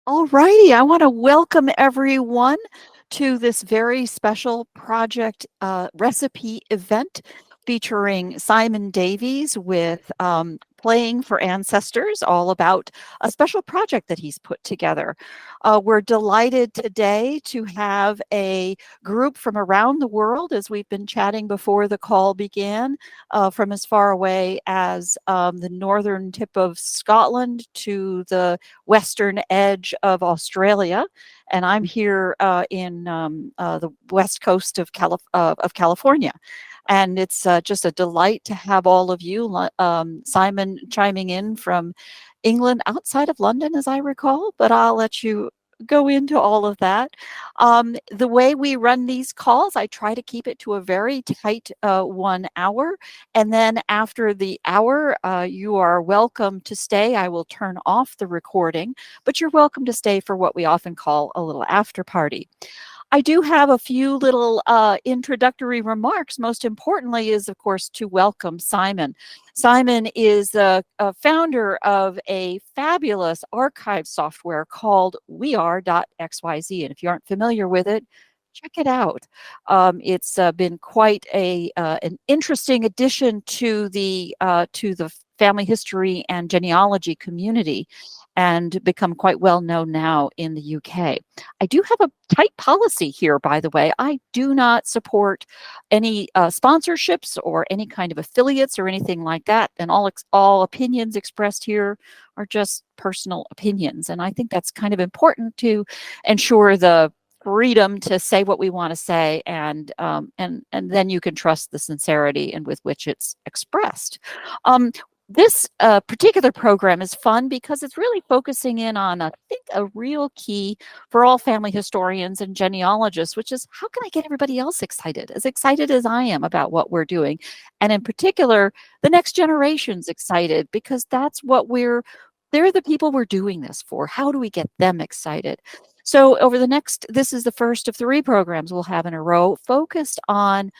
All righty, I want to welcome everyone to this very special project recipe event featuring Simon Davies with Playing for Ancestors, all about a special project that he's put together. We're delighted today to have a group from around the world, as we've been chatting before the call began, from as far away as the northern tip of Scotland to the western edge of Australia, and I'm here in the west coast of California. And it's just a delight to have all of you. Simon chiming in from England, outside of London, as I recall, but I'll let you go into all of that. The way we run these calls, I try to keep it to a very tight 1 hour. And then after the hour, you are welcome to stay. I will turn off the recording, but you're welcome to stay for what we often call a little after party. I do have a few little introductory remarks. Most importantly is, of course, to welcome Simon. Simon is a founder of a fabulous archive software called weare.xyz. And if you aren't familiar with it, check it out. It's been quite an interesting addition to the family history and genealogy community, and become quite well known now in the UK. I do have a tight policy here, by the way. I do not support any sponsorships or any kind of affiliates or anything like that. And all opinions expressed here are just personal opinions. And I think that's kind of important to ensure the freedom to say what we want to say, and then you can trust the sincerity and with which it's expressed. This particular program is fun because it's really focusing in on, I think, a real key for all family historians and genealogists, which is how can I get everybody else excited as I am about what we're doing? And in particular, the next generation's excited, because that's what they're the people we're doing this for. How do we get them excited? So this is the first of 3 programs we'll have in a row focused on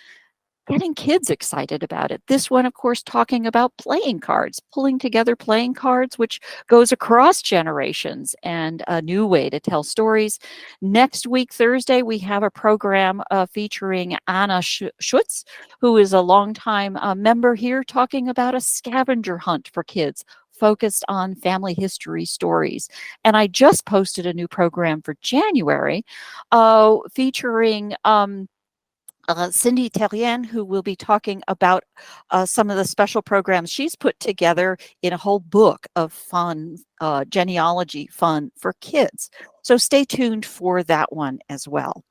getting kids excited about it. This one, of course, talking about playing cards, pulling together playing cards, which goes across generations and a new way to tell stories. Next week, Thursday, we have a program featuring Anna Schutz, who is a longtime member here, talking about a scavenger hunt for kids focused on family history stories. And I just posted a new program for January featuring Cindy Terrien, who will be talking about some of the special programs she's put together in a whole book of fun, genealogy fun for kids. So stay tuned for that one as well.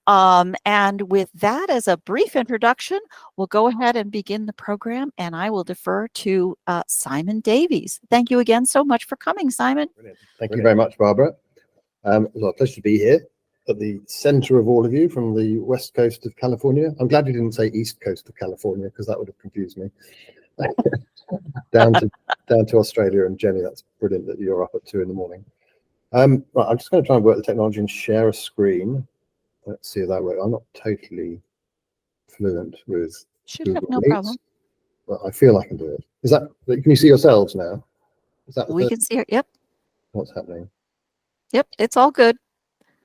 And with that as a brief introduction, we'll go ahead and begin the program, and I will defer to Simon Davies. Thank you again so much for coming, Simon. Brilliant. Thank you very much, Barbara. It's a pleasure to be here at the center of all of you from the west coast of California. I'm glad you didn't say east coast of California, because that would have confused me. down to Australia. And Jenny, that's brilliant that you're up at 2 in the morning. Right, I'm just going to try and work the technology and share a screen. Let's see if that works. I'm not totally fluent with Should have Google no Meets, problem. but I feel I can do it. Is that? Can you see yourselves now? Is that? We can see it. Yep. What's happening? Yep. It's all good.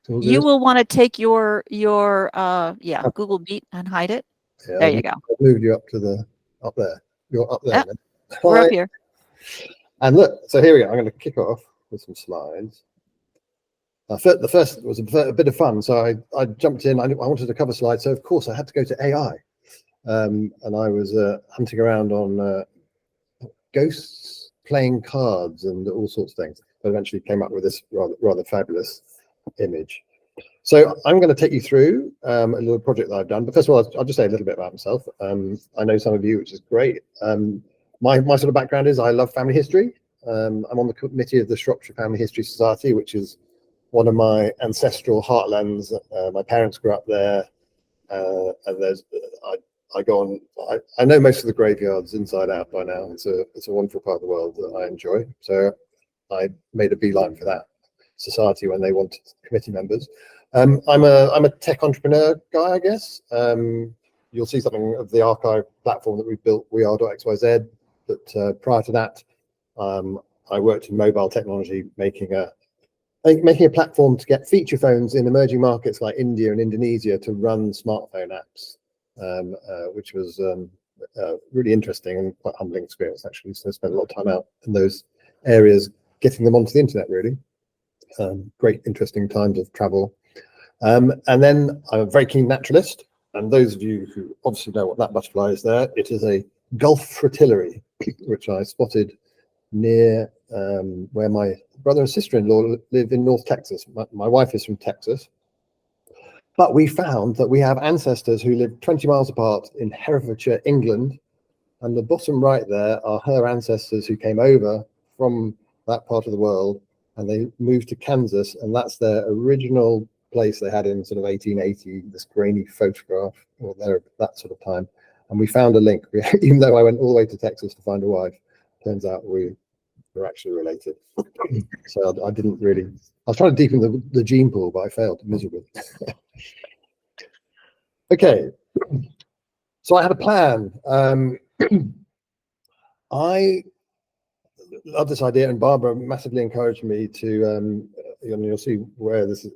You good? will want to take your Google Meet and hide it. Yeah, There you go. I've moved you up there. You're up there. Yep. We're up here. And look, so here we go. I'm going to kick off with some slides. The first was a bit of fun. So I jumped in. I wanted to cover slides. So, of course, I had to go to AI. And I was hunting around on ghosts playing cards and all sorts of things. But eventually came up with this rather fabulous image. So I'm going to take you through a little project that I've done. But first of all, I'll just say a little bit about myself. I know some of you, which is great. My sort of background is I love family history. I'm on the committee of the Shropshire Family History Society, which is one of my ancestral heartlands. My parents grew up there, and I go on. I know most of the graveyards inside out by now. It's a wonderful part of the world that I enjoy. So I made a beeline for that society when they wanted committee members. I'm a tech entrepreneur guy, I guess. You'll see something of the archive platform that we've built, weare.xyz. But prior to that, I worked in mobile technology, making a making a platform to get feature phones in emerging markets like India and Indonesia to run smartphone apps, which was really interesting and quite humbling experience, actually. So I spent a lot of time out in those areas getting them onto the internet, really. Great, interesting times of travel. And then I'm a very keen naturalist. And those of you who obviously know what that butterfly is there, it is a Gulf fritillary, which I spotted near where my brother and sister-in-law live in North Texas. My wife is from Texas. But we found that we have ancestors who live 20 miles apart in Herefordshire, England. And the bottom right there are her ancestors who came over from that part of the world, and they moved to Kansas, and that's their original place they had in sort of 1880, this grainy photograph, or there that sort of time. And we found a link. Even though I went all the way to Texas to find a wife, turns out we were actually related. So I didn't really, I was trying to deepen the gene pool, but I failed miserably. Okay, so I had a plan. I love this idea, and Barbara massively encouraged me to. You'll see where this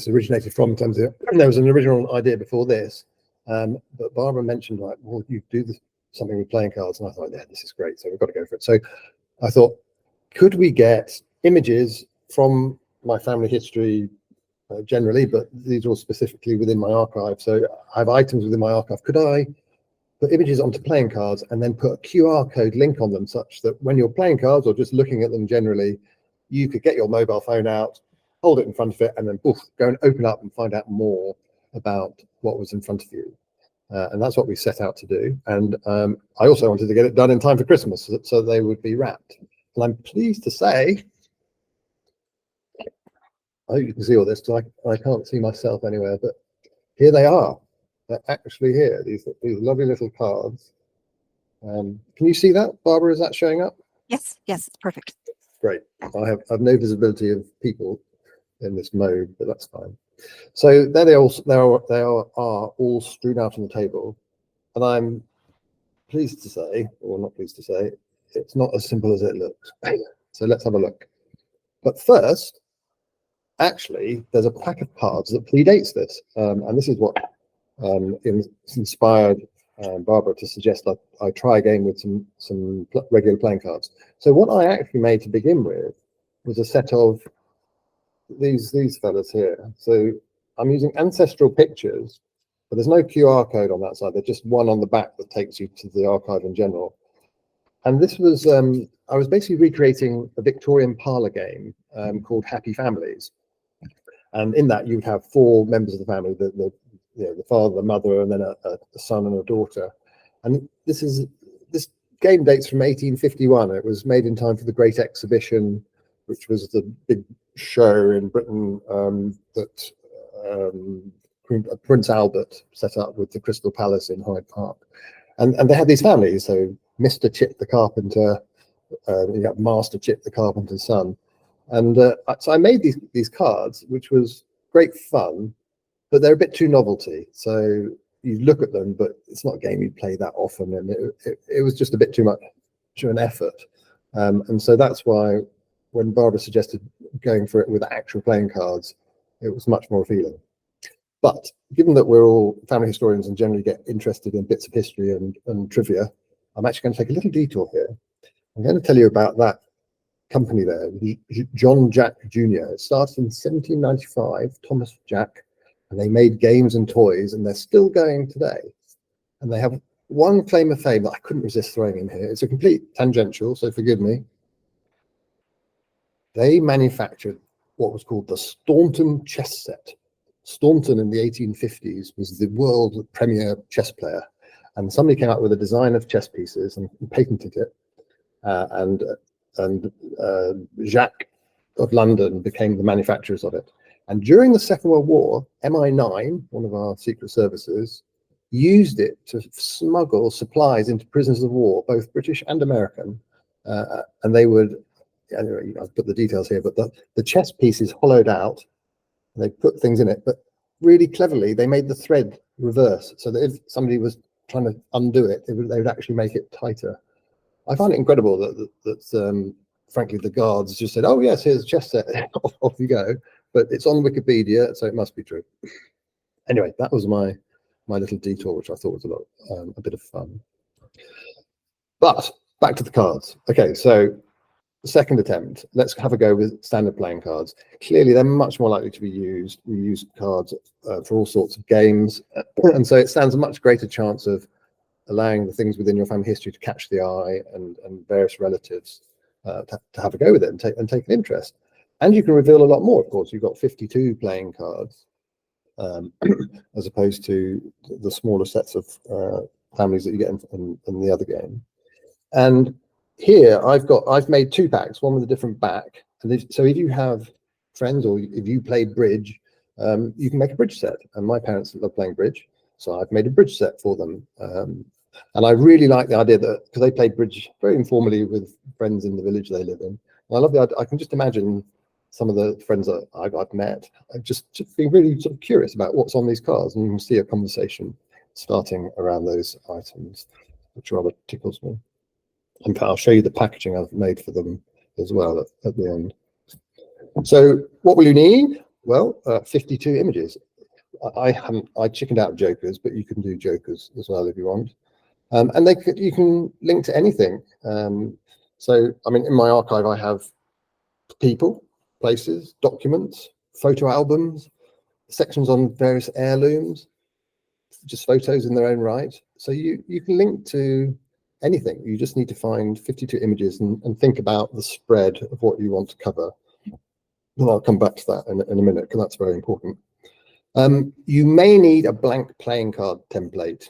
originated from. In terms of there was an original idea before this, but Barbara mentioned like, well, you do something with playing cards, and I thought, yeah, this is great, so we've got to go for it. So I thought, could we get images from my family history generally, but these are all specifically within my archive. So I have items within my archive. Could I put images onto playing cards and then put a QR code link on them such that when you're playing cards or just looking at them generally, you could get your mobile phone out, hold it in front of it, and then poof, go and open up and find out more about what was in front of you. And that's what we set out to do. And I also wanted to get it done in time for Christmas so they would be wrapped. And I'm pleased to say, I hope you can see all this, because I can't see myself anywhere, but here they are. They're actually here, these lovely little cards. Can you see that, Barbara? Is that showing up? Yes, yes, it's perfect. Great. I have no visibility of people in this mode, but that's fine. So there they are all strewn out on the table, and I'm pleased to say, or not pleased to say, it's not as simple as it looks. So let's have a look. But first, actually, there's a pack of cards that predates this, and this is what inspired Barbara to suggest I try again with some regular playing cards. So what I actually made to begin with was a set of these fellas here. So I'm using ancestral pictures, but there's no QR code on that side. There's just one on the back that takes you to the archive in general. And this was I was basically recreating a Victorian parlor game called Happy Families. And in that, you would have four members of the family, the father, the mother, and then a son and a daughter. And this game dates from 1851. It was made in time for the Great Exhibition, which was the big show in Britain that Prince Albert set up with the Crystal Palace in Hyde Park. And they had these families. So Mr. Chip the carpenter, you got Master Chip the carpenter's son. And so I made these cards, which was great fun, but they're a bit too novelty. So you look at them, but it's not a game you play that often, and it was just a bit too much to an effort. And so that's why when Barbara suggested going for it with actual playing cards, it was much more appealing. But given that we're all family historians and generally get interested in bits of history and trivia, I'm actually going to take a little detour here. I'm going to tell you about that company there, John Jack Jr. It started in 1795, Thomas Jack, and they made games and toys, and they're still going today. And they have one claim of fame that I couldn't resist throwing in here. It's a complete tangential, so forgive me. They manufactured what was called the Staunton chess set. Staunton in the 1850s was the world premier chess player, and somebody came up with a design of chess pieces and patented it. And Jacques of London became the manufacturers of it. And during the Second World War, MI9, one of our secret services, used it to smuggle supplies into prisoners of war, both British and American. And they would, I've put the details here, but the chess piece is hollowed out, and they put things in it, but really cleverly, they made the thread reverse, so that if somebody was trying to undo it, they would actually make it tighter. I find it incredible that frankly, the guards just said, "Oh yes, here's a chess set, off you go." But it's on Wikipedia, so it must be true. Anyway, that was my little detour, which I thought was a bit of fun. But back to the cards. Okay, so the second attempt, let's have a go with standard playing cards. Clearly, they're much more likely to be used. We use cards for all sorts of games, and so it stands a much greater chance of allowing the things within your family history to catch the eye and various relatives to have a go with it and take an interest. And you can reveal a lot more, of course. You've got 52 playing cards, as opposed to the smaller sets of families that you get in the other game. And here I've made 2 packs, one with a different back. And so if you have friends or if you play bridge, you can make a bridge set. And my parents love playing bridge, so I've made a bridge set for them. And I really like the idea that, because they play bridge very informally with friends in the village they live in. And I love the idea. I can just imagine some of the friends that I've met just being really sort of curious about what's on these cards, and you can see a conversation starting around those items, which rather tickles me. In fact, I'll show you the packaging I've made for them as well at the end. So what will you need? Well, 52 images. I chickened out jokers, but you can do jokers as well if you want. And you can link to anything. So, I mean, in my archive, I have people, places, documents, photo albums, sections on various heirlooms, just photos in their own right. So you can link to anything. You just need to find 52 images and think about the spread of what you want to cover. And I'll come back to that in a minute, because that's very important. You may need a blank playing card template.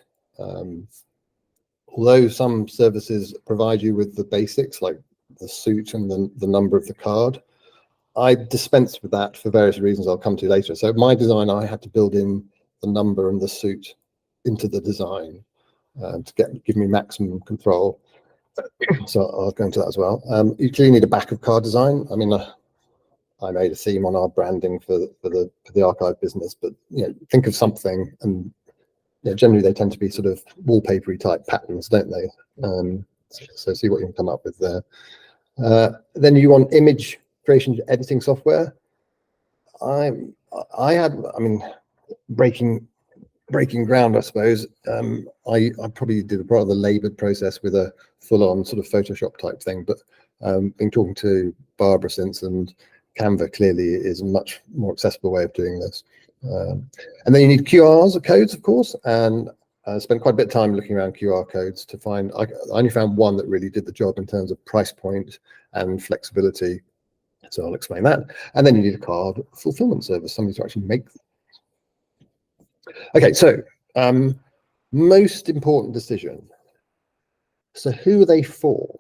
Although some services provide you with the basics, like the suit and the number of the card, I dispense with that for various reasons I'll come to later. So my design, I had to build in the number and the suit into the design to give me maximum control. So I'll go into that as well. You clearly need a back of card design. I mean, I made a theme on our branding for the archive business, but think of something, and generally they tend to be sort of wallpapery type patterns, don't they? So see what you can come up with there. Then you want image creation editing software. I mean, breaking ground, I suppose. I probably did a rather laboured process with a full-on sort of Photoshop type thing, but been talking to Barbara since, and Canva clearly is a much more accessible way of doing this. And then you need QRs, codes, of course, and I spent quite a bit of time looking around QR codes to find. I only found one that really did the job in terms of price point and flexibility. So I'll explain that. And then you need a card fulfillment service, somebody to actually make them. Okay, so most important decision. So who are they for?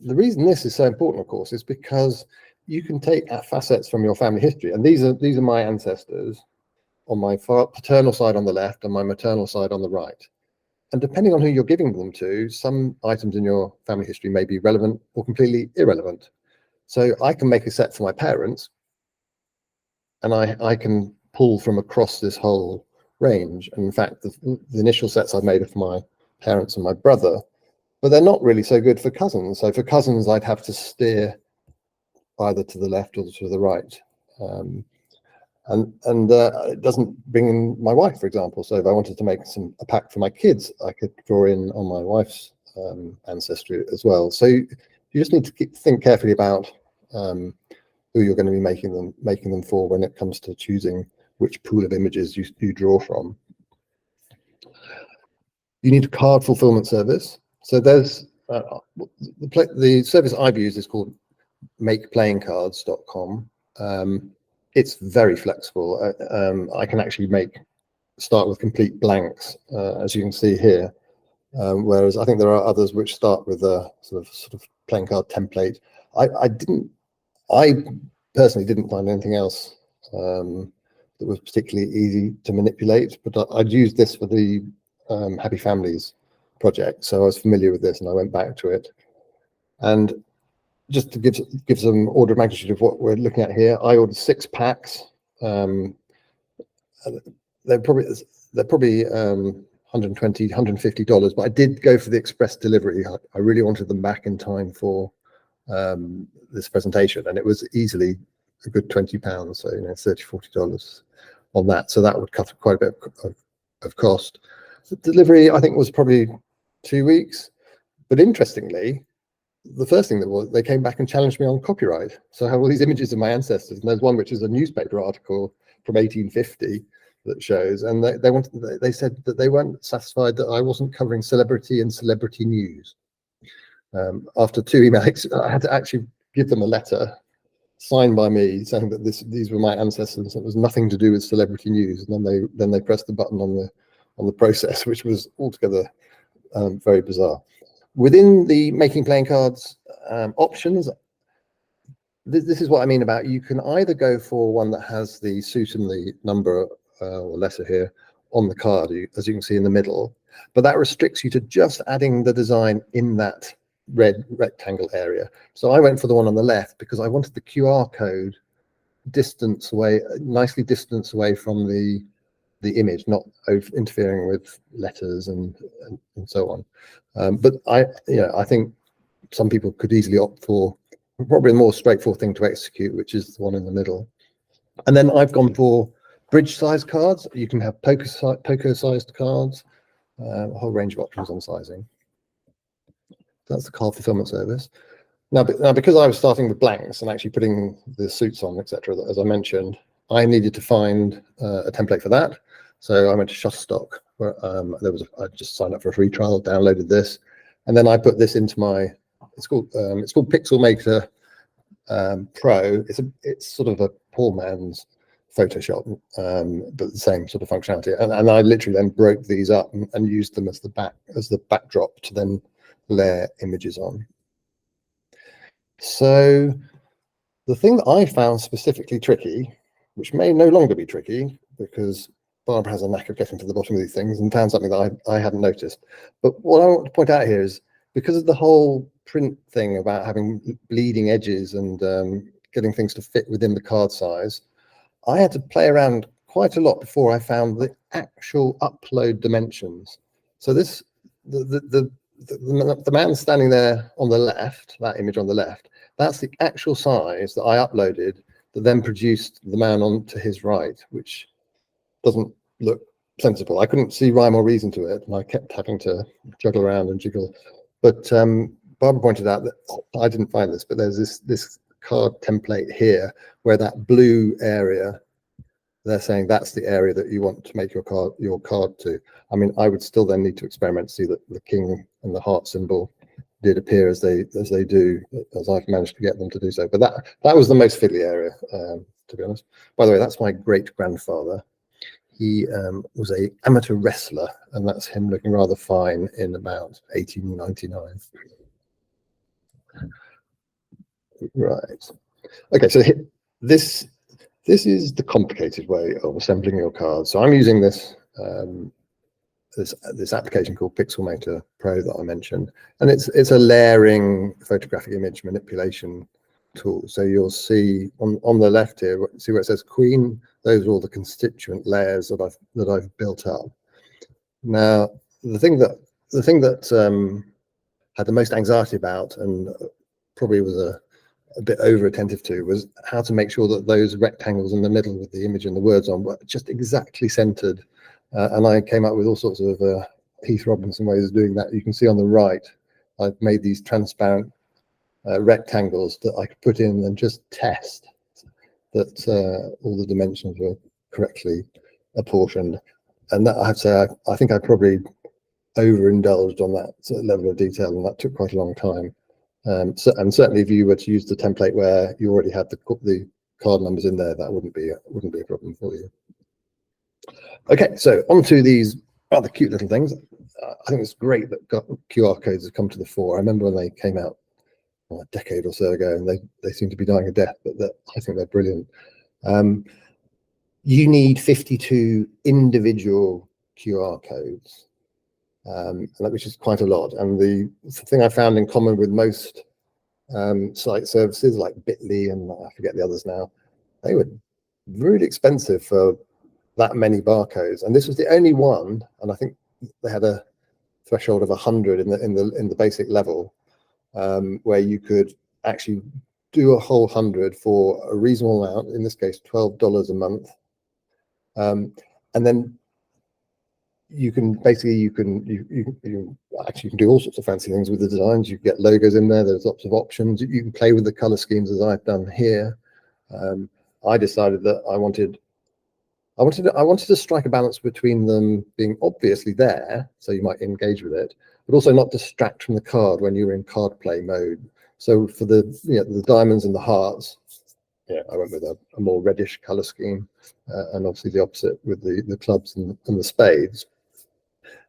The reason this is so important, of course, is because you can take facets from your family history, and these are my ancestors on my paternal side on the left and my maternal side on the right. And depending on who you're giving them to, some items in your family history may be relevant or completely irrelevant. So I can make a set for my parents, and I can pull from across this whole range. And in fact, the initial sets I've made are for my parents and my brother, but they're not really so good for cousins. So for cousins, I'd have to steer either to the left or to the right. And it doesn't bring in my wife, for example. So if I wanted to make a pack for my kids, I could draw in on my wife's ancestry as well. So you just need to think carefully about who you're going to be making them for when it comes to choosing which pool of images you draw from. You need a card fulfillment service. So there's the service I've used is called makeplayingcards.com. It's very flexible. I can actually start with complete blanks, as you can see here. Whereas I think there are others which start with a sort of playing card template. I personally didn't find anything else that was particularly easy to manipulate, but I'd used this for the Happy Families project, so I was familiar with this and I went back to it. And just to give some order of magnitude of what we're looking at here, I ordered 6 packs. They're probably $120, $150, but I did go for the express delivery. I really wanted them back in time for this presentation, and it was easily a good £20, so $30, $40 on that. So that would cut quite a bit of cost. The delivery, I think, was probably 2 weeks. But interestingly, the first thing that was, they came back and challenged me on copyright. So I have all these images of my ancestors, and there's one which is a newspaper article from 1850 that shows, and they said that they weren't satisfied that I wasn't covering celebrity and celebrity news. After 2 emails, I had to actually give them a letter signed by me saying that these were my ancestors. It was nothing to do with celebrity news, and then they pressed the button on the process, which was altogether very bizarre. Within the making playing cards options, this is what I mean about, you can either go for one that has the suit and the number or letter here on the card, as you can see in the middle, but that restricts you to just adding the design in that red rectangle area. So I went for the one on the left because I wanted the QR code nicely distanced away from the image, not interfering with letters and so on. But I think some people could easily opt for probably a more straightforward thing to execute, which is the one in the middle. And then I've gone for bridge size cards. You can have poker sized cards, a whole range of options on sizing. That's the card fulfillment service. Now, because I was starting with blanks and actually putting the suits on, etc., as I mentioned, I needed to find a template for that. So I went to Shutterstock, where I just signed up for a free trial, downloaded this, and then I put this into my. It's called Pixel Maker Pro. It's sort of a poor man's Photoshop, but the same sort of functionality. And I literally then broke these up and used them as the backdrop to then layer images on. So the thing that I found specifically tricky, which may no longer be tricky because Barbara has a knack of getting to the bottom of these things and found something that I hadn't noticed. But what I want to point out here is, because of the whole print thing about having bleeding edges and getting things to fit within the card size, I had to play around quite a lot before I found the actual upload dimensions. So the man standing there on the left, that image on the left, that's the actual size that I uploaded that then produced the man on to his right, which doesn't look sensible. I couldn't see rhyme or reason to it, and I kept having to juggle around and jiggle. But Barbara pointed out that I didn't find this, but there's this card template here where that blue area, they're saying that's the area that you want to make your card to. I mean, I would still then need to experiment to see that the king and the heart symbol did appear as they do, as I've managed to get them to do so. But that was the most fiddly area, to be honest. By the way, that's my great grandfather. He was an amateur wrestler, and that's him looking rather fine in about 1899. Right. Okay, so this is the complicated way of assembling your cards. So I'm using this this application called Pixel Maker Pro that I mentioned, and it's a layering photographic image manipulation tool. So you'll see on the left here, see where it says Queen. Those are all the constituent layers that I've built up. Now, the thing that had the most anxiety about, and probably was a bit over attentive to, was how to make sure that those rectangles in the middle with the image and the words on were just exactly centered. And I came up with all sorts of Heath Robinson ways of doing that. You can see on the right, I've made these transparent rectangles that I could put in and just test that all the dimensions were correctly apportioned. And that, I have to say, I think I probably overindulged on that level of detail, and that took quite a long time. And certainly, if you were to use the template where you already had the card numbers in there, that wouldn't be a problem for you. Okay, so on to these rather cute little things. I think it's great that QR codes have come to the fore. I remember when they came out a decade or so ago, and they seem to be dying a death, but I think they're brilliant. You need 52 individual QR codes, which is quite a lot. And the thing I found in common with most site services like Bitly, and I forget the others now, they were really expensive for that many barcodes. And this was the only one, and I think they had a threshold of 100 in the basic level, where you could actually do a whole 100 for a reasonable amount, in this case $12 a month, and then you can basically you actually can do all sorts of fancy things with the designs. You get logos in there. There's lots of options. You can play with the color schemes as I've done here. I decided that I wanted to strike a balance between them being obviously there, so you might engage with it, but also not distract from the card when you're in card play mode. So for the the diamonds and the hearts, I went with a more reddish color scheme, and obviously the opposite with the clubs and the spades.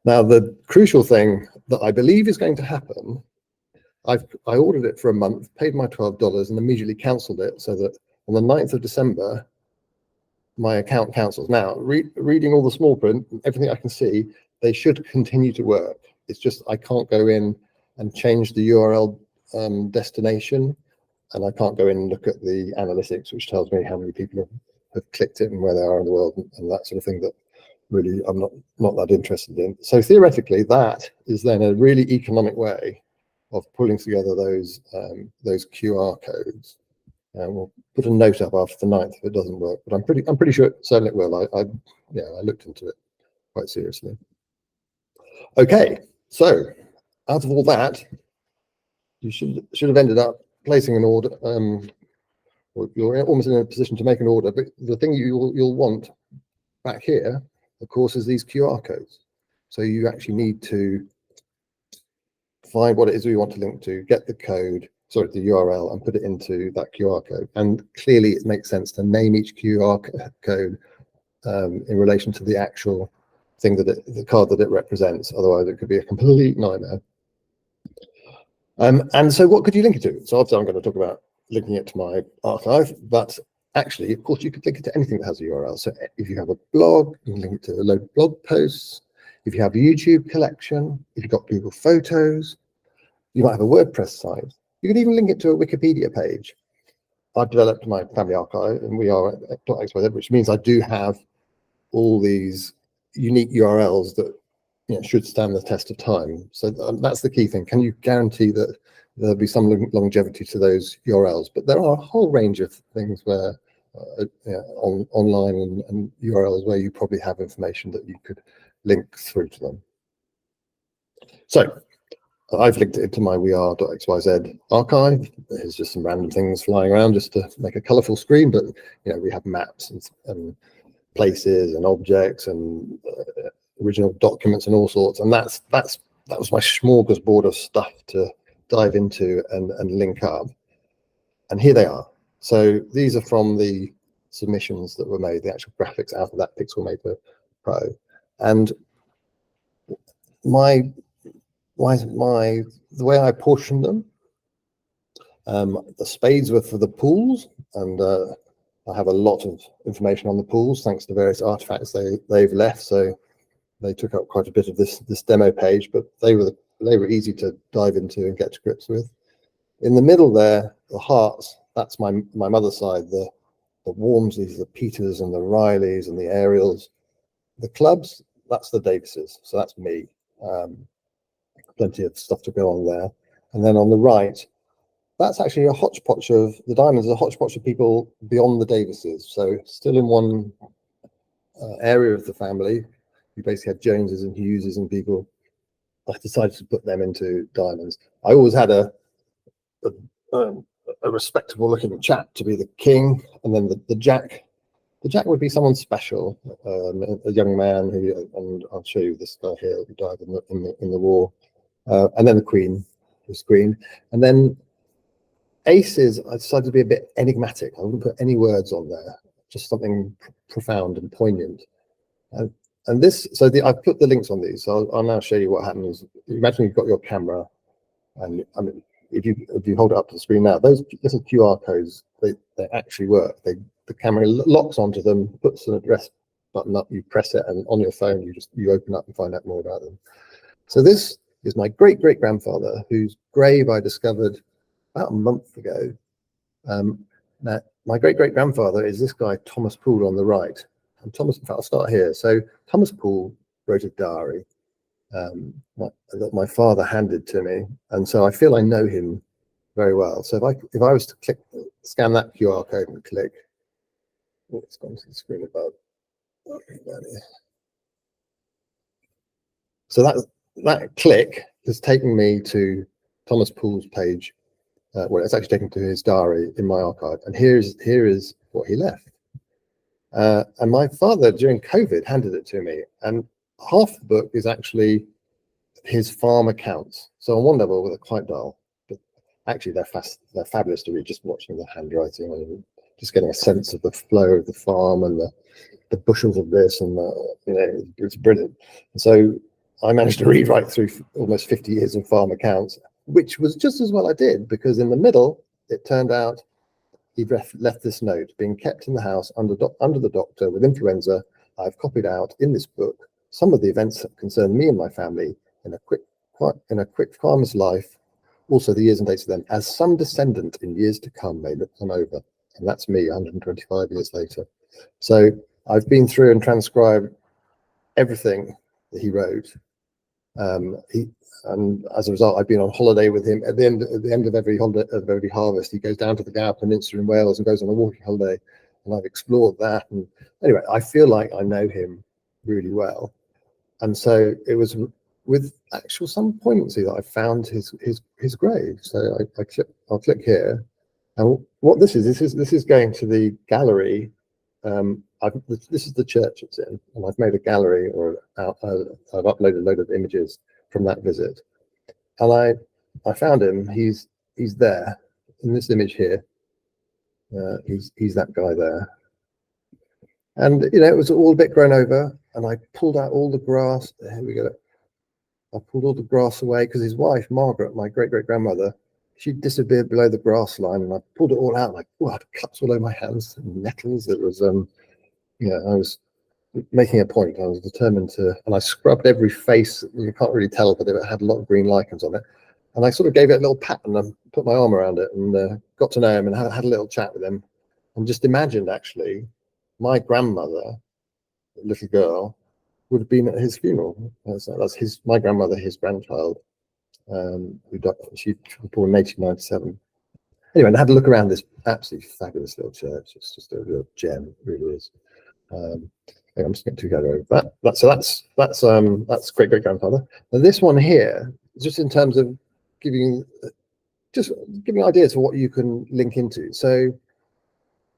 Now, the crucial thing that I believe is going to happen, I ordered it for a month, paid my $12, and immediately cancelled it, so that on the 9th of December, my account cancels. Now, reading all the small print, everything I can see, they should continue to work. It's just I can't go in and change the URL destination, and I can't go in and look at the analytics, which tells me how many people have clicked it and where they are in the world and that sort of thing that really I'm not that interested in. So theoretically, that is then a really economic way of pulling together those QR codes. And we'll put a note up after the 9th if it doesn't work, but I'm pretty sure certainly it will. I looked into it quite seriously. Okay, so out of all that, you should have ended up placing an order. You're almost in a position to make an order, but the thing you'll want back here, of course, is these QR codes. So you actually need to find what it is we want to link to, get the code, sorry, the URL, and put it into that QR code. And clearly it makes sense to name each QR code in relation to the actual thing the card that it represents. Otherwise it could be a complete nightmare. And so what could you link it to? So obviously I'm going to talk about linking it to my archive, but actually, of course, you could link it to anything that has a URL. So if you have a blog, you can link it to a load of blog posts. If you have a YouTube collection, if you've got Google Photos, you might have a WordPress site. You could even link it to a Wikipedia page. I've developed my family archive, and we are at .xyz, which means I do have all these unique URLs that should stand the test of time. So that's the key thing. Can you guarantee that there'll be some longevity to those URLs? But there are a whole range of things where online and URLs where you probably have information that you could link through to them. So I've linked it to my weare.xyz archive. There's just some random things flying around just to make a colorful screen, but we have maps and places and objects and original documents and all sorts, and that was my smorgasbord of stuff to dive into and link up. And here they are. So these are from the submissions that were made, the actual graphics out of that Pixelmator Pro. And the way I portioned them, the spades were for the pools, and I have a lot of information on the pools thanks to various artifacts they've left. So they took up quite a bit of this demo page, but they were easy to dive into and get to grips with. In the middle there, the hearts, that's my mother's side, the Walmsleys, the Peters and the Rileys and the Ariels. The clubs, that's the Davises, so that's me. Plenty of stuff to go on there. And then on the right, that's actually a hodgepodge of the diamonds, a hodgepodge of people beyond the Davises. So still in one area of the family, you basically had Joneses and Hugheses and people. I decided to put them into diamonds. I always had a respectable looking chap to be the king, and then the jack. The jack would be someone special, a young man who, and I'll show you this guy here who died in the war. And then the queen was queen, and then aces. I decided to be a bit enigmatic. I wouldn't put any words on there, just something profound and poignant. And this, so I've put the links on these. So I'll now show you what happens. Imagine you've got your camera, and I mean, if you hold it up to the screen now, those little QR codes, they actually work. The camera locks onto them, puts an address button up, you press it, and on your phone you open up and find out more about them. So this is my great-great-grandfather, whose grave I discovered about a month ago. Now, my great-great-grandfather is this guy, Thomas Poole, on the right. And Thomas, in fact, I'll start here. So Thomas Poole wrote a diary. that my father handed to me, and so I feel I know him very well. So if I was to scan that QR code and click, oh, it's gone to the screen above. So that click has taken me to Thomas Poole's page. Well, it's actually taken to his diary in my archive, and here is what he left. And my father, during COVID, handed it to me, and half the book is actually his farm accounts. So on one level, they're quite dull, but actually they're fabulous to read. Just watching the handwriting and just getting a sense of the flow of the farm and the bushels of this, and it's brilliant. And so I managed to read right through almost 50 years of farm accounts, which was just as well I did, because in the middle, it turned out he'd left this note: being kept in the house under the doctor with influenza. I've copied out in this book some of the events that concern me and my family in a quick farmer's life, also the years and dates of them, as some descendant in years to come may look them over. And that's me 125 years later. So I've been through and transcribed everything that he wrote. And as a result, I've been on holiday with him. At the end of every harvest, he goes down to the Gower Peninsula in Wales and goes on a walking holiday, and I've explored that. And anyway, I feel like I know him really well, and so it was with some poignancy that I found his grave. So I'll click here, and what this is going to the gallery. This is the church it's in, and I've made a gallery, or I've uploaded a load of images from that visit. And I found him. He's there in this image here. He's that guy there. And it was all a bit grown over, and I pulled out all the grass. Here we go. I pulled all the grass away because his wife, Margaret, my great-great-grandmother, she disappeared below the grass line, and I pulled it all out. I had cuts all over my hands, and nettles. It was, I was making a point. I was determined to, and I scrubbed every face. You can't really tell, but it had a lot of green lichens on it. And I sort of gave it a little pat and put my arm around it, and got to know him and had a little chat with him, and just imagined actually my grandmother, little girl, would have been at his funeral. That's my grandmother, his grandchild, who died. She was born in 1897. Anyway, and I had to look around this absolutely fabulous little church. It's just a real gem, it really is. I'm just getting too carried over that. So that's great-great-grandfather. Now this one here, just in terms of giving ideas for what you can link into. So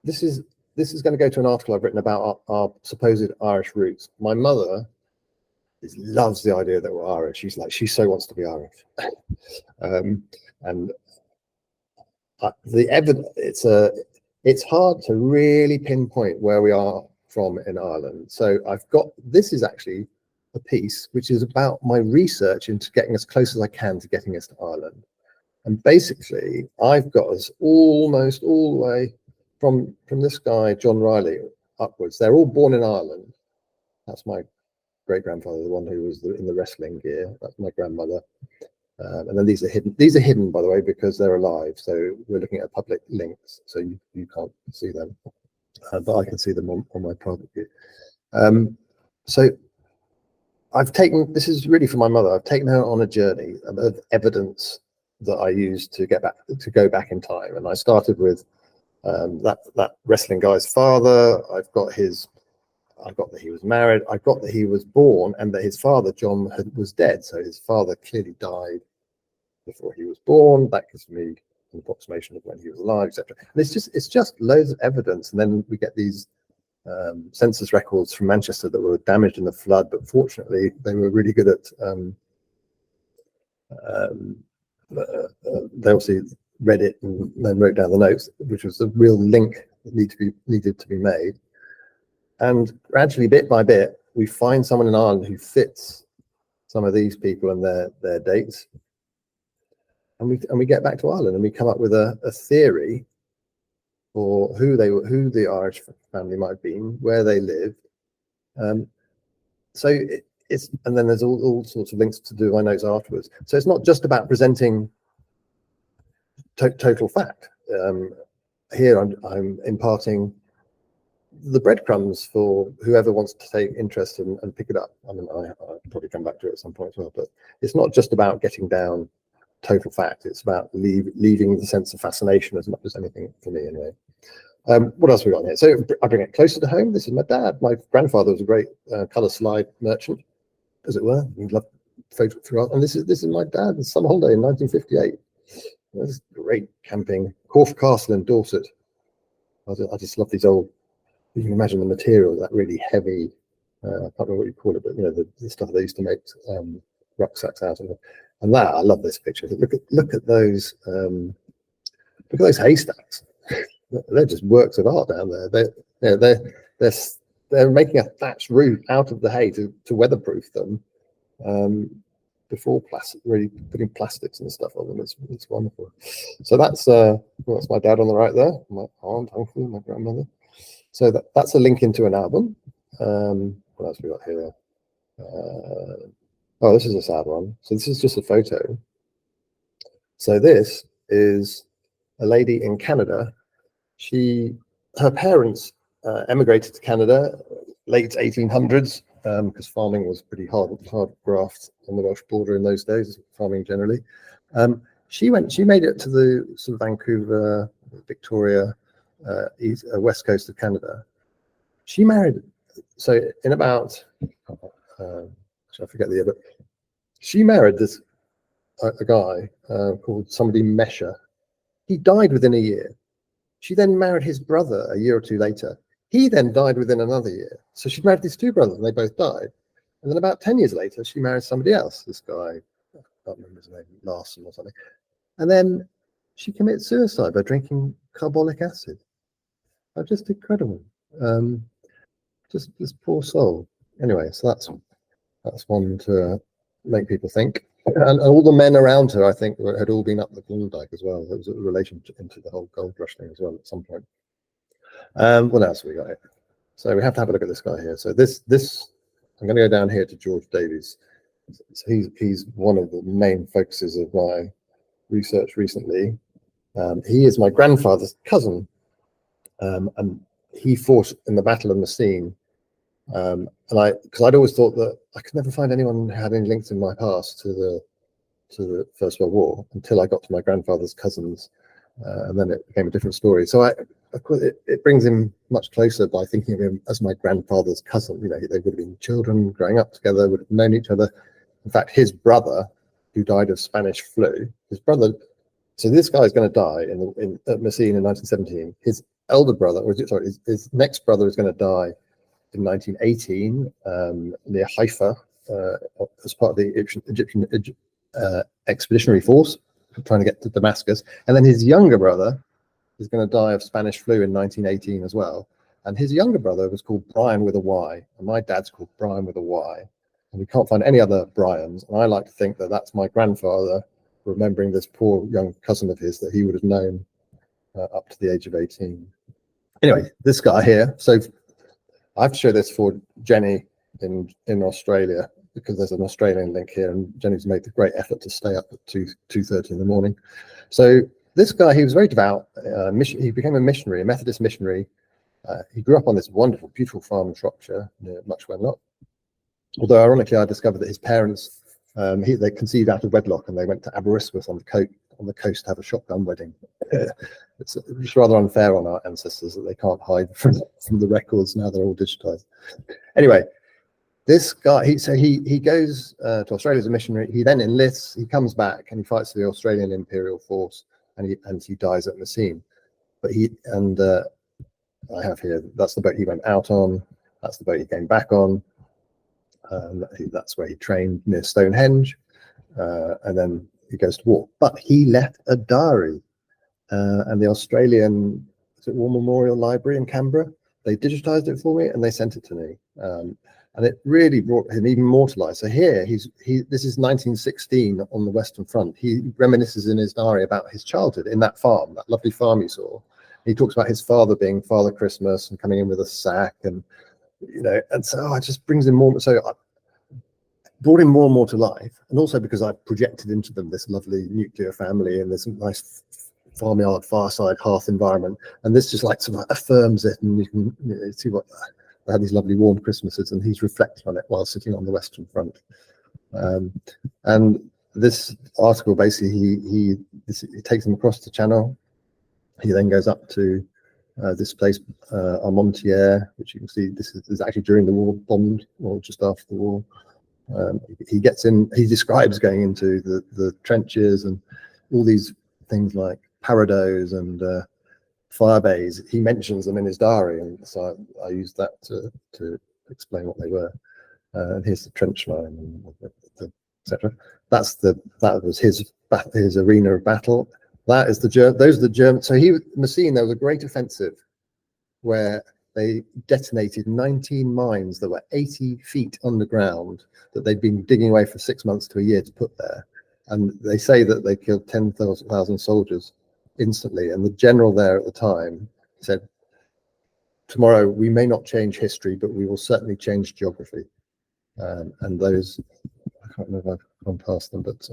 this is going to go to an article I've written about our supposed Irish roots. My mother loves the idea that we're Irish. She so wants to be Irish, and the evidence. It's hard to really pinpoint where we are from in Ireland. So this is actually a piece which is about my research into getting as close as I can to getting us to Ireland. And basically, I've got us almost all the way from this guy, John Riley, upwards. They're all born in Ireland. That's my great-grandfather, the one who was in the wrestling gear. That's my grandmother. And then these are hidden. These are hidden, by the way, because they're alive. So we're looking at public links, so you can't see them. But I can see them on my private view. So this is really for my mother. I've taken her on a journey of evidence that I used to go back in time. And I started with that wrestling guy's father. I've got that he was married. I've got that he was born, and that his father, John, was dead. So his father clearly died before he was born. That gives me an approximation of when he was alive, etc. And it's just loads of evidence. And then we get these census records from Manchester that were damaged in the flood, but fortunately they were really good at they obviously read it and then wrote down the notes, which was the real link that needed to be made. And gradually, bit by bit, we find someone in Ireland who fits some of these people and their dates, and we get back to Ireland, and we come up with a theory for who the Irish family might have been, where they lived. So it's, and then there's all sorts of links to do my notes afterwards. So it's not just about presenting total fact. Here I'm imparting the breadcrumbs for whoever wants to take interest and pick it up. I mean, I'll probably come back to it at some point as well, but it's not just about getting down total fact. It's about leaving the sense of fascination as much as anything for me, anyway. What else we got here? So I bring it closer to home. This is my dad. My grandfather was a great color slide merchant, as it were. He loved photo. And this is my dad's summer holiday in 1958. This great camping, Corfe Castle in Dorset. I just love these old. You can imagine the material, that really heavy. I can't remember what you call it, but you know the stuff they used to make rucksacks out of. And that I love this picture. Look at those. Look at those haystacks. They're just works of art down there. They're making a thatched roof out of the hay to weatherproof them. Before really putting plastics and stuff on them. It's wonderful. So that's my dad on the right there, my aunt, uncle, my grandmother. So that's a link into an album. What else we got here? Oh, this is a sad one. So this is just a photo. So this is a lady in Canada. Her parents emigrated to Canada late 1800s. Because farming was pretty hard graft on the Welsh border in those days, farming generally. She made it to the sort of Vancouver, Victoria, west coast of Canada. She married, so in about, I forget the year, but she married this a guy called somebody Mesher. He died within a year. She then married his brother a year or two later. He then died within another year. So she married these two brothers and they both died. And then about 10 years later, she married somebody else, this guy, I can't remember his name, Larson or something. And then she commits suicide by drinking carbolic acid. Just incredible. Just this poor soul. Anyway, so that's one to make people think. And all the men around her, I think, had all been up the Klondike as well. There was a relation into the whole gold rush thing as well at some point. What else have we got here? So we have to have a look at this guy here. So this I'm going to go down here to George Davies. So he's one of the main focuses of my research recently. He is my grandfather's cousin, and he fought in the Battle of Messines. And because I'd always thought that I could never find anyone who had any links in my past to the First World War until I got to my grandfather's cousins, and then it became a different story. So it brings him much closer by thinking of him as my grandfather's cousin. You know, they would have been children growing up together, would have known each other. In fact, his brother, who died of Spanish flu, so this guy is going to die at Messines in 1917. His elder brother, his next brother is going to die in 1918 near Haifa as part of the Egyptian expeditionary force trying to get to Damascus. And then his younger brother is going to die of Spanish flu in 1918 as well. And his younger brother was called Brian with a Y, and my dad's called Brian with a Y. And we can't find any other Brians. And I like to think that that's my grandfather remembering this poor young cousin of his that he would have known up to the age of 18. Anyway, this guy here. So I have to show this for Jenny in Australia, because there's an Australian link here, and Jenny's made the great effort to stay up at 2:30 in the morning. So this guy, he was very devout. He became a missionary, a Methodist missionary. He grew up on this wonderful, beautiful farm in Shropshire near Much Wenlock. Although ironically, I discovered that his parents they conceived out of wedlock, and they went to Aberystwyth on the coast to have a shotgun wedding. It's rather unfair on our ancestors that they can't hide from the records now they're all digitized. Anyway, this guy, he goes to Australia as a missionary. He then enlists. He comes back and he fights the Australian Imperial Force, and he dies at Messines. But I have here, that's the boat he went out on. That's the boat he came back on. That's where he trained near Stonehenge, and then he goes to war. But he left a diary, and the Australian War Memorial Library in Canberra, they digitized it for me and they sent it to me, and it really brought him even more to life. So here this is 1916 on the Western Front. He reminisces in his diary about his childhood in that farm, that lovely farm he saw. He talks about his father being Father Christmas and coming in with a sack, and and so it just brings him more. So I brought him more and more to life, and also because I projected into them this lovely nuclear family and this nice farmyard, fireside, hearth environment, and this just like sort of affirms it, and you can see what they had these lovely warm Christmases, and he's reflecting on it while sitting on the Western Front. And this article basically he takes him across the Channel. He then goes up to this place, Armentières, which you can see this is actually during the war, bombed or just after the war. He gets in, he describes going into the trenches and all these things like parados and fire bays. He mentions them in his diary, and so I used that to explain what they were. And here's the trench line, and etc. That was his arena of battle. That is those are the German. So Messines, there was a great offensive where they detonated 19 mines that were 80 feet underground that they'd been digging away for 6 months to a year to put there. And they say that they killed 10,000 soldiers instantly. And the general there at the time said, tomorrow we may not change history, but we will certainly change geography. And those, I can't remember if I've gone past them, but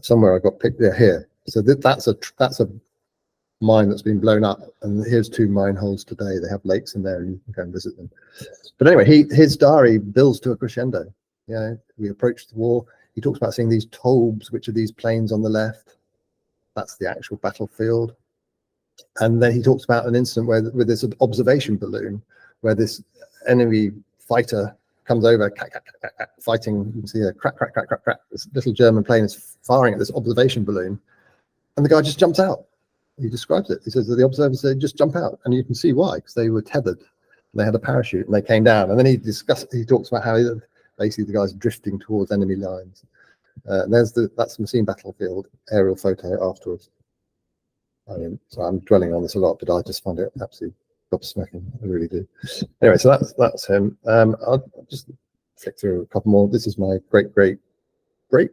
somewhere I got picked there here. So that's a mine that's been blown up, and here's 2 mine holes today. They have lakes in there, and you can go and visit them. But anyway, his diary builds to a crescendo. We approached the war. He talks about seeing these Taubes, which are these planes on the left. That's the actual battlefield. And then he talks about an incident with this observation balloon, where this enemy fighter comes over, fighting. You can see a crack, crack, crack, crack, crack. This little German plane is firing at this observation balloon, and the guy just jumps out. He describes it. He says that the observers said, just jump out, and you can see why, because they were tethered. They had a parachute, and they came down. And then he talks about how basically the guy's drifting towards enemy lines. That's the Messines battlefield aerial photo afterwards. So I'm dwelling on this a lot, but I just find it absolutely gobsmacking. I really do. Anyway, so that's him. I'll just flick through a couple more. This is my great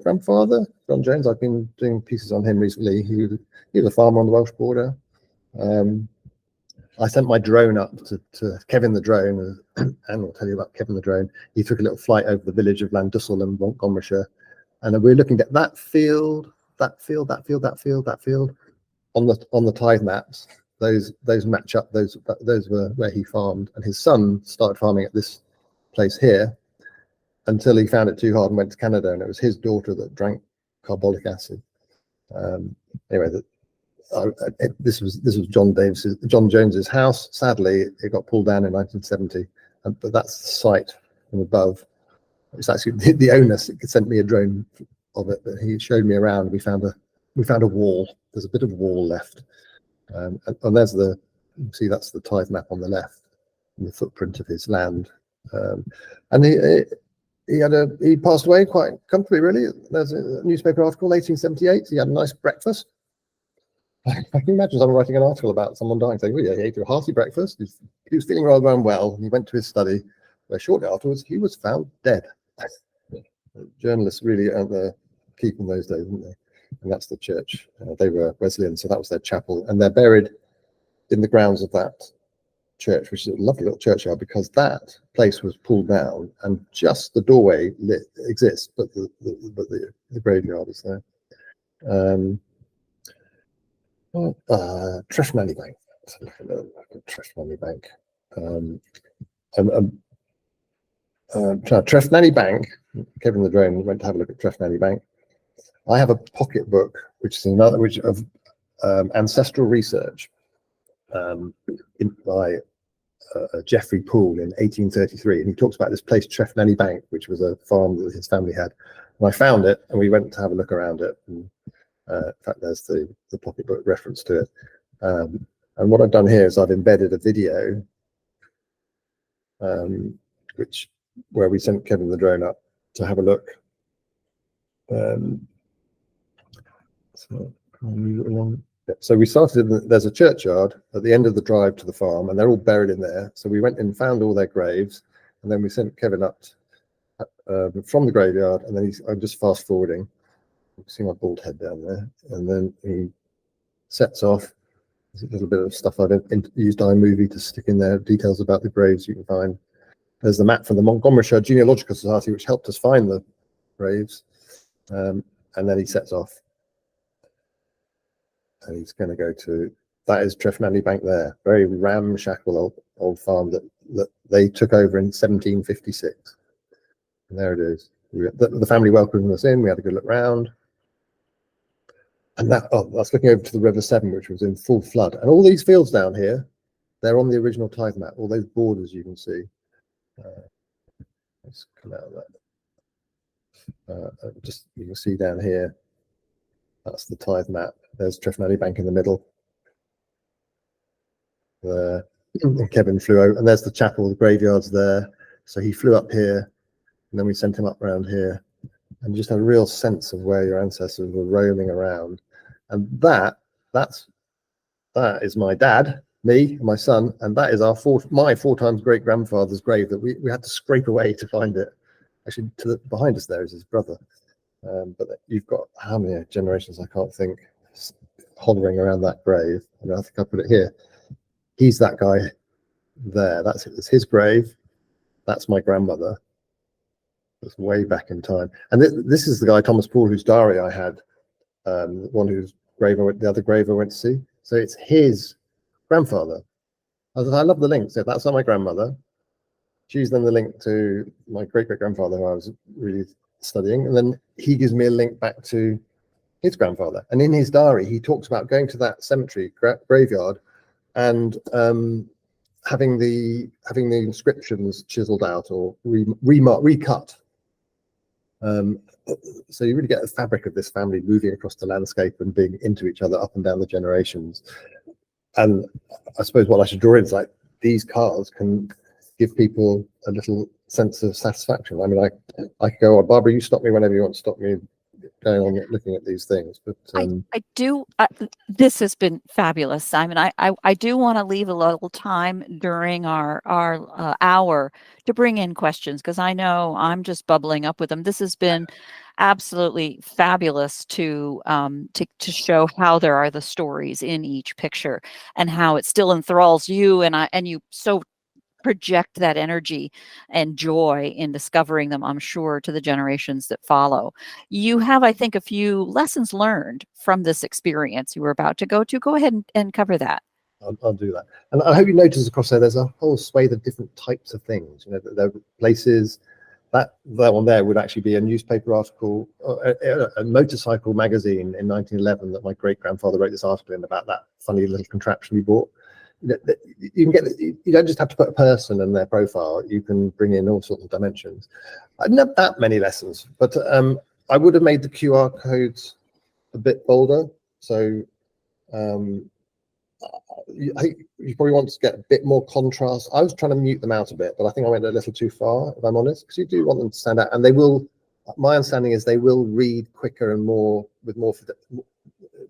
grandfather, John Jones. I've been doing pieces on him recently. He was a farmer on the Welsh border. I sent my drone up to Kevin the drone, and I'll tell you about Kevin the drone. He took a little flight over the village of Llandussel in Montgomeryshire, and we're looking at that field on the tithe maps. Those match up. Those were where he farmed, and his son started farming at this place here until he found it too hard and went to Canada, and it was his daughter that drank carbolic acid. Anyway, this was John Jones's house. Sadly, it got pulled down in 1970, but that's the site from above. It's actually the owner sent me a drone of it, but he showed me around. We found a wall. There's a bit of wall left, and there's you can see that's the tithe map on the left, and the footprint of his land. And he passed away quite comfortably, really. There's a newspaper article, 1878. He had a nice breakfast. I can imagine someone writing an article about someone dying, saying, well, yeah, he ate a hearty breakfast. He was feeling rather unwell, and he went to his study, where shortly afterwards he was found dead. Journalists really earned keep in those days, didn't they? And that's the church. They were Wesleyan, so that was their chapel, and they're buried in the grounds of that church, which is a lovely little churchyard, because that place was pulled down, and just the doorway exists, but the graveyard is there. Trefnelly Bank. Trefnelly Bank. Trefnelly Bank. Kevin the drone went to have a look at Trefnelly Bank. I have a pocket book, which is of ancestral research by Geoffrey Poole in 1833, and he talks about this place Trefnelly Bank, which was a farm that his family had. And I found it, and we went to have a look around it. And, in fact, there's the pocketbook reference to it. And what I've done here is I've embedded a video, where we sent Kevin the drone up to have a look. So we started. There's a churchyard at the end of the drive to the farm, and they're all buried in there. So we went and found all their graves, and then we sent Kevin up from the graveyard, and then I'm just fast forwarding. You can see my bald head down there, and then he sets off. There's a little bit of stuff I've used iMovie to stick in there, details about the graves you can find. There's the map from the Montgomeryshire Genealogical Society, which helped us find the graves, and then he sets off. and he's going to go to, that is Trefnelly Bank there, very ramshackle old farm that they took over in 1756. And there it is. The family welcomed us in. We had a good look round. And that's looking over to the River Severn, which was in full flood. And all these fields down here, they're on the original tithe map. All those borders you can see. Let's come out of that. Just you can see down here. That's the tithe map. There's Trefnelly Bank in the middle. There. And Kevin flew over, and there's the chapel. The graveyard's there. So he flew up here, and then we sent him up around here, and just had a real sense of where your ancestors were roaming around. And that is my dad, me, and my son, and that is my 4 times great grandfather's grave that we had to scrape away to find it. Actually, behind us there is his brother. But you've got how many generations, I can't think, hovering around that grave. And I think I put it here. He's that guy there. It's his grave. That's my grandmother. That's way back in time. And this is the guy, Thomas Paul, whose diary I had, the one whose grave the other grave I went to see. So it's his grandfather. I love the link. So that's not my grandmother. She's then the link to my great-great-grandfather, who I was really studying. And then he gives me a link back to his grandfather. And in his diary, he talks about going to that cemetery graveyard and having the inscriptions chiseled out or recut. So you really get the fabric of this family moving across the landscape and being into each other up and down the generations. And I suppose what I should draw in is like these cards can give people a little sense of satisfaction. I mean, I could go, oh, Barbara, you stop me whenever you want to stop me going on looking at these things. But I do. This has been fabulous, Simon. I do want to leave a little time during our hour to bring in questions, because I know I'm just bubbling up with them. This has been absolutely fabulous to show how there are the stories in each picture and how it still enthralls you, and you so project that energy and joy in discovering them, I'm sure, to the generations that follow. You have, I think, a few lessons learned from this experience you were about to go to. Go ahead and cover that. I'll do that. And I hope you notice across there's a whole swathe of different types of things. You know, there are places that one there would actually be a newspaper article, a motorcycle magazine in 1911 that my great-grandfather wrote this article in about that funny little contraption we bought. You can get, you don't just have to put a person and their profile, you can bring in all sorts of dimensions. I didn't have that many lessons, but I would have made the QR codes a bit bolder. So I think you probably want to get a bit more contrast. I was trying to mute them out a bit, but I think I went a little too far, if I'm honest, because you do want them to stand out. And they will, my understanding is they will read quicker and more with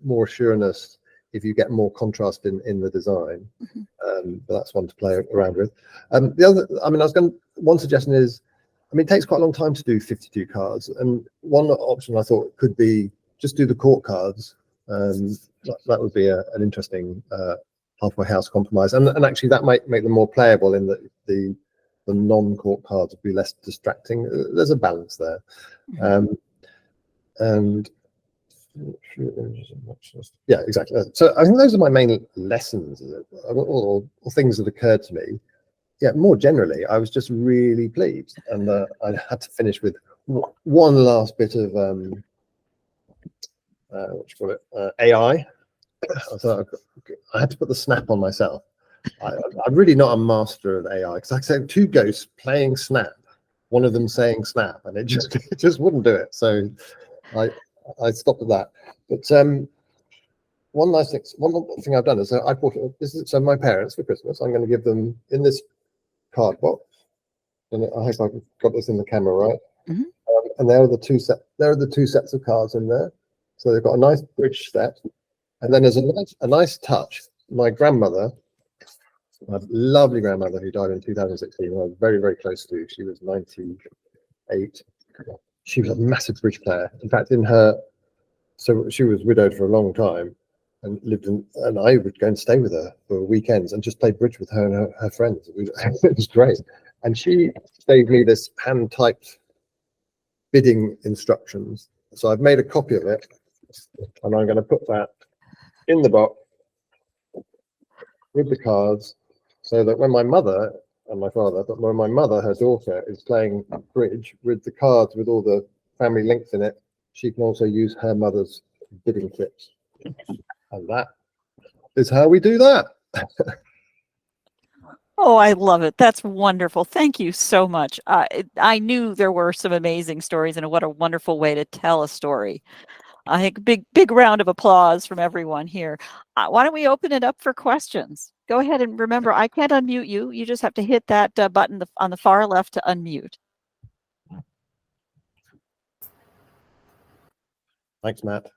more sureness if you get more contrast in the design. Mm-hmm. But that's one to play around with. The other, I mean, one suggestion is, I mean, it takes quite a long time to do 52 cards. And one option I thought could be just do the court cards. That would be an interesting halfway house compromise. And actually that might make them more playable in that the non-court cards would be less distracting. There's a balance there. Mm-hmm. And yeah, exactly. So I think those are my main lessons or things that occurred to me. Yeah, more generally, I was just really pleased, and I had to finish with one last bit of what you call it, AI. So I had to put the snap on myself. I'm really not a master of AI, because like I said, 2 ghosts playing snap, one of them saying snap, and it just wouldn't do it. So I stopped at that. But one thing I've done is I bought so my parents for Christmas, I'm going to give them in this card box, and I hope I've got this in the camera right. Mm-hmm. And there are the two sets of cards in there. So they've got a nice bridge set, and then there's a nice touch. My grandmother, my lovely grandmother, who died in 2016, I was very, very close to. She was 98. She was a massive bridge player. In fact, so she was widowed for a long time and lived in, and I would go and stay with her for weekends and just play bridge with her and her friends. It was great. And she gave me this hand-typed bidding instructions. So I've made a copy of it, and I'm going to put that in the box with the cards, so that when my mother and my father, but when my mother, her daughter, is playing bridge with the cards with all the family links in it, she can also use her mother's bidding tips. And that is how we do that. Oh, I love it. That's wonderful. Thank you so much. I knew there were some amazing stories, and what a wonderful way to tell a story. I think big round of applause from everyone here. Why don't we open it up for questions? Go ahead, and remember, I can't unmute you. You just have to hit that button on the far left to unmute. Thanks, Matt.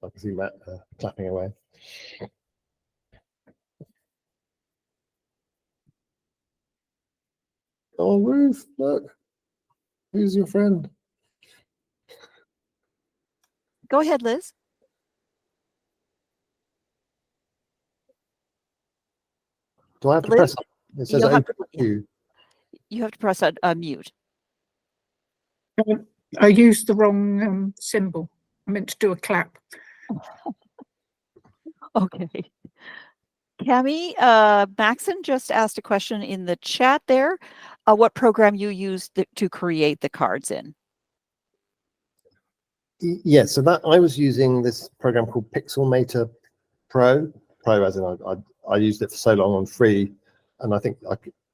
I can see Matt clapping away. Oh, Ruth, look. Who's your friend? Go ahead, Liz. Do I have to Liz, press? It says open you have to press unmute. I used the wrong symbol. I meant to do a clap. Okay. Cami, Maxon just asked a question in the chat there. What program you used to create the cards in? Yeah, so that I was using this program called Pixelmator Pro. Pro as in I used it for so long on free, and I think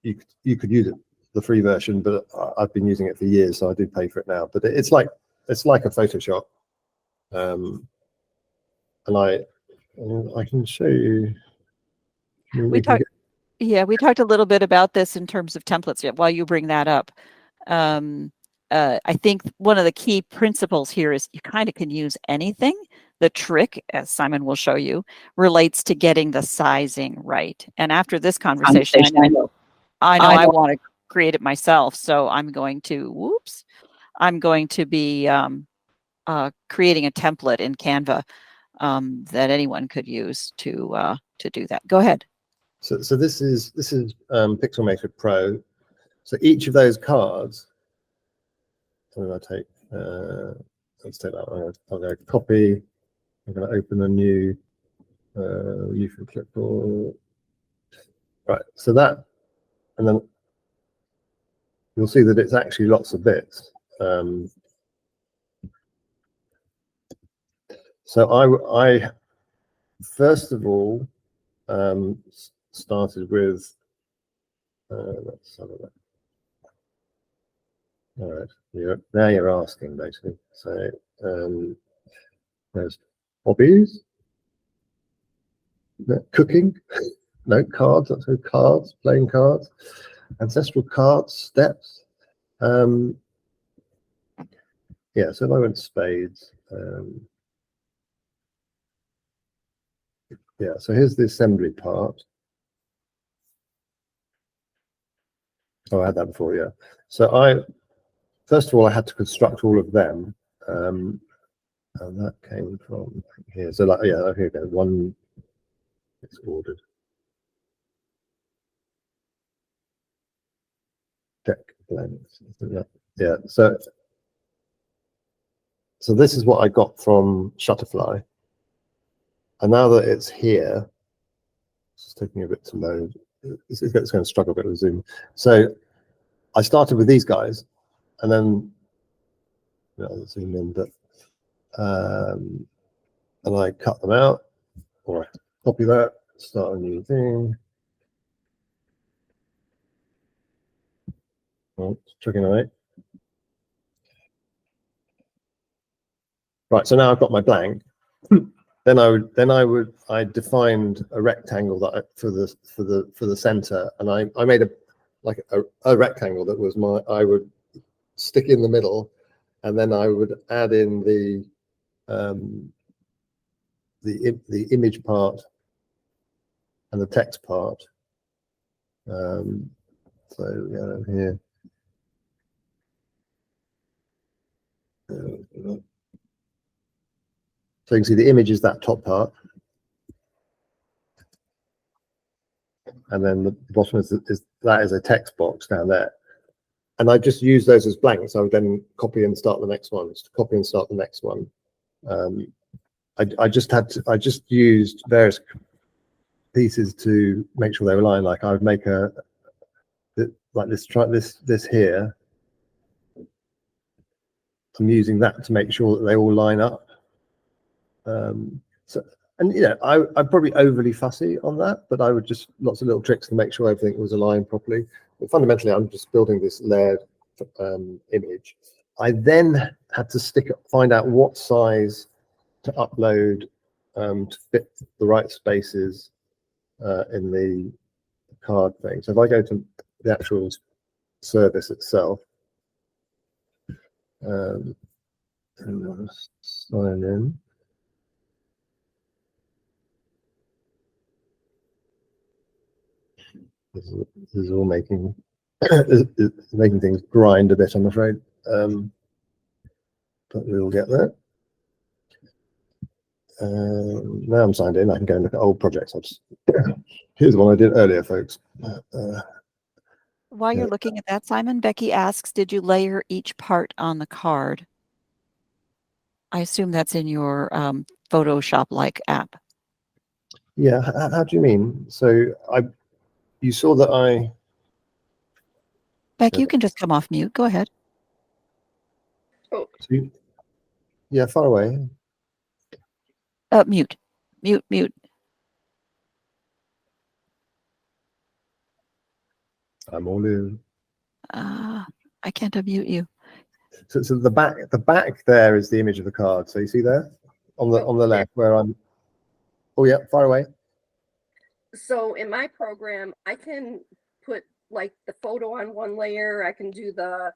you could use it the free version, but I've been using it for years, so I do pay for it now. But it's like a Photoshop, and I can show you. We talked a little bit about this in terms of templates. While you bring that up, I think one of the key principles here is you kind of can use anything. The trick, as Simon will show you, relates to getting the sizing right. And after this conversation, I know I want to create it myself. So I'm going to, be creating a template in Canva that anyone could use to do that. Go ahead. So this is Pixelmator Pro. So each of those cards, and I take let's take that one. I'll go copy. I'm going to open a new view from clipboard. Right. So that, and then you'll see that it's actually lots of bits. So I first of all started with. Let's have a look. All right, now you're asking basically. So there's hobbies, cooking, no cards. That's so cards, playing cards, ancestral cards, steps. Yeah. So if I went spades. Yeah. So here's the assembly part. Oh, I had that before. Yeah. So first of all, I had to construct all of them, and that came from here. So like, yeah, here we go. One, it's ordered. Deck blanks. Yeah. So this is what I got from Shutterfly, and now that it's here, it's just taking a bit to load. It's going to struggle a bit with Zoom. So I started with these guys, and then I'll zoom in, but and I cut them out, or I copy that, start a new thing. Oh, it's tricking away. Right, so now I've got my blank. Then I defined a rectangle that for the center, and I made a rectangle that was I would stick in the middle, and then I would add in the image part and the text part. So yeah, here. So you can see the image is that top part, and then the bottom is a text box down there. And I just use those as blanks. I would then copy and start the next one. Copy and start the next one. I just used various pieces to make sure they were aligned. Like I would make like this, try this here. I'm using that to make sure that they all line up. So, and you know, I'm probably overly fussy on that, but I would just lots of little tricks to make sure everything was aligned properly. But fundamentally, I'm just building this layered image. I then had to find out what size to upload to fit the right spaces in the card thing. So if I go to the actual service itself, and sign in. This is all making making things grind a bit, I'm afraid, but we'll get there. Now I'm signed in. I can go and look at old projects. Here's the one I did earlier, folks. While you're looking at that, Simon, Becky asks, did you layer each part on the card? I assume that's in your Photoshop-like app. Yeah, how do you mean? So you saw that I... Becky, you can just come off mute. Go ahead. Oh. Yeah, far away. Mute. I'm all in. I can't unmute you. So the back there is the image of the card. So you see there on the left where I'm. Oh yeah, far away. So in my program, I can put like the photo on one layer. I can do the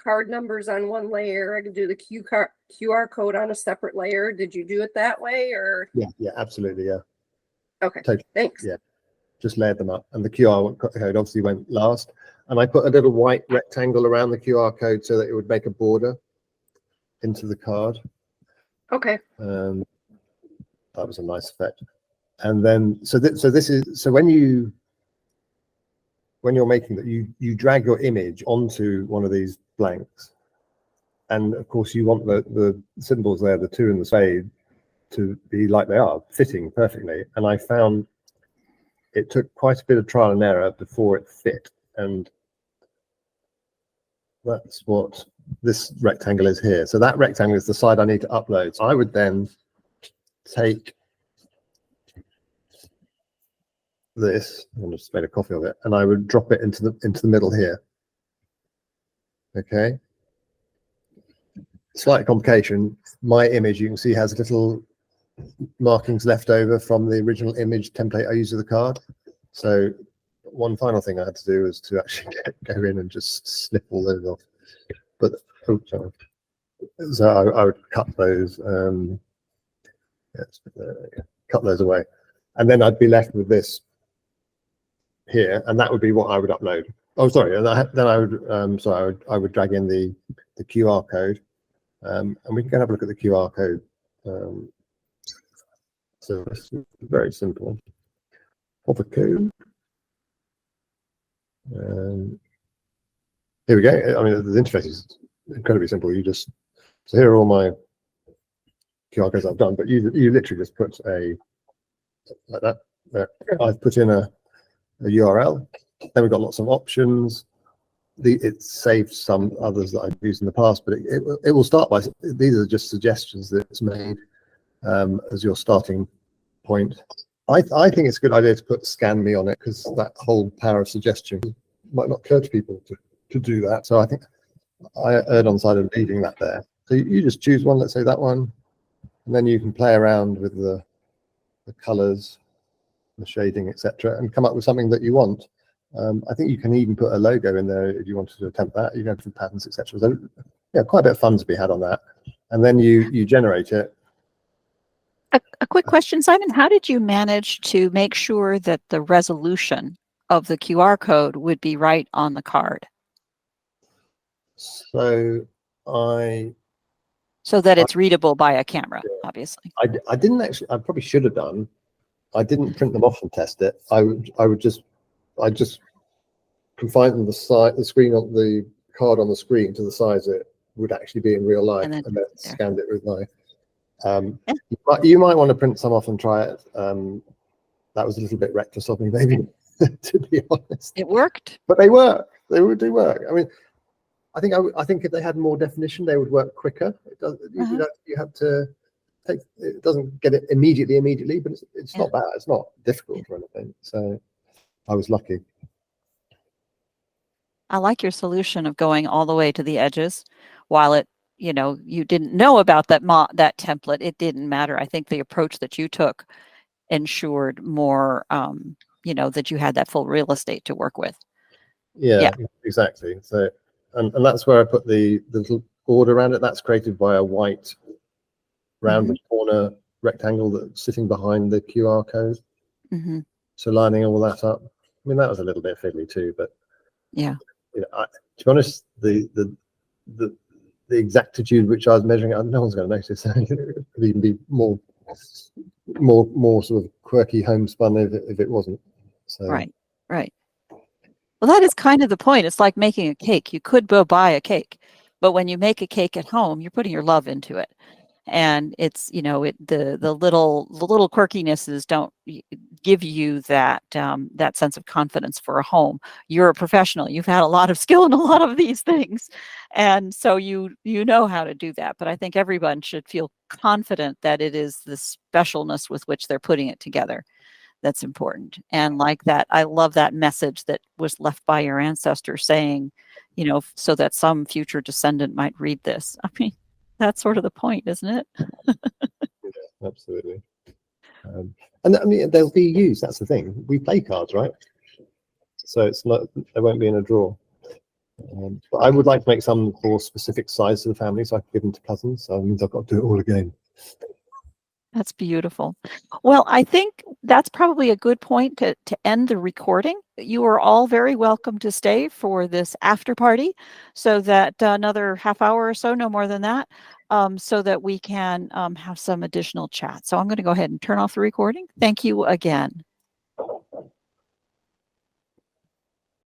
card numbers on one layer. I can do the QR code on a separate layer. Did you do it that way, or? Yeah, absolutely, yeah. Okay, totally. Thanks. Yeah, just layered them up, and the QR code obviously went last. And I put a little white rectangle around the QR code so that it would make a border into the card. Okay. That was a nice effect. And then so when you're making that, you drag your image onto one of these blanks, and of course you want the symbols there, the 2 and the spade, to be like they are, fitting perfectly. And I found it took quite a bit of trial and error before it fit, and that's what this rectangle is here. So that rectangle is the side I need to upload. So I would then take this, I just made a copy of it, and I would drop it into the middle here. Okay. Slight complication. My image, you can see, has little markings left over from the original image template I used with the card. So one final thing I had to do was to actually go in and just snip all those off. But so I would cut those. Cut those away, and then I'd be left with this here, and that would be what I would upload. Oh, sorry, and then I would I would drag in the QR code, and we can go have a look at the QR code. So it's very simple. Pop a code. Here we go. I mean, the interface is incredibly simple. So here are all my QR codes I've done, but you literally just put like that. I've put in a URL. Then we've got lots of options. It saves some others that I've used in the past, but it will start by, these are just suggestions that it's made as your starting point. I think it's a good idea to put scan me on it, because that whole power of suggestion might not occur to people to do that. So I think I erred on the side of leaving that there. So you just choose one, let's say that one, and then you can play around with the colors, the shading, etc., and come up with something that you want. I think you can even put a logo in there if you wanted to attempt that. You can have different patterns, etc. So yeah, quite a bit of fun to be had on that. And then you generate it. A quick question, Simon. How did you manage to make sure that the resolution of the QR code would be right on the card? So that it's readable by a camera, obviously. I didn't actually. I probably should have done. I didn't print them off and test it. I just confined the screen on the card on the screen to the size it would actually be in real life, and then scanned it with my. Yeah. You might want to print some off and try it. That was a little bit reckless of me, maybe, to be honest. It worked. But they work. They do work. I mean, I think if they had more definition, they would work quicker. It does. You have to take. It doesn't get it immediately, but it's not bad. It's not difficult or anything. So I was lucky. I like your solution of going all the way to the edges while it, you didn't know about that template. It didn't matter. I think the approach that you took ensured more, that you had that full real estate to work with. Yeah. Exactly. So, and that's where I put the little board around it. That's created by a white rounded corner rectangle that's sitting behind the QR code. So lining all that up. I mean, that was a little bit fiddly too, but yeah. To be honest, the exactitude which I was measuring, no one's going to notice. It could even be more sort of quirky homespun if it wasn't. So. Right. Well, that is kind of the point. It's like making a cake. You could go buy a cake, but when you make a cake at home, you're putting your love into it. And it's, the little quirkinesses don't give you that that sense of confidence for a home. You're a professional. You've had a lot of skill in a lot of these things, and so you know how to do that. But I think everyone should feel confident that it is the specialness with which they're putting it together that's important. And like that, I love that message that was left by your ancestor saying, so that some future descendant might read this. I mean, that's sort of the point, isn't it? Yeah, absolutely. And I mean, they'll be used. That's the thing. We play cards, right? So it's not. They won't be in a drawer. But I would like to make some for specific size to the family, so I can give them to cousins. So that means I've got to do it all again. That's beautiful. Well, I think that's probably a good point to end the recording. You are all very welcome to stay for this after party, so that another half hour or so, no more than that, so that we can have some additional chat. So I'm going to go ahead and turn off the recording. Thank you again.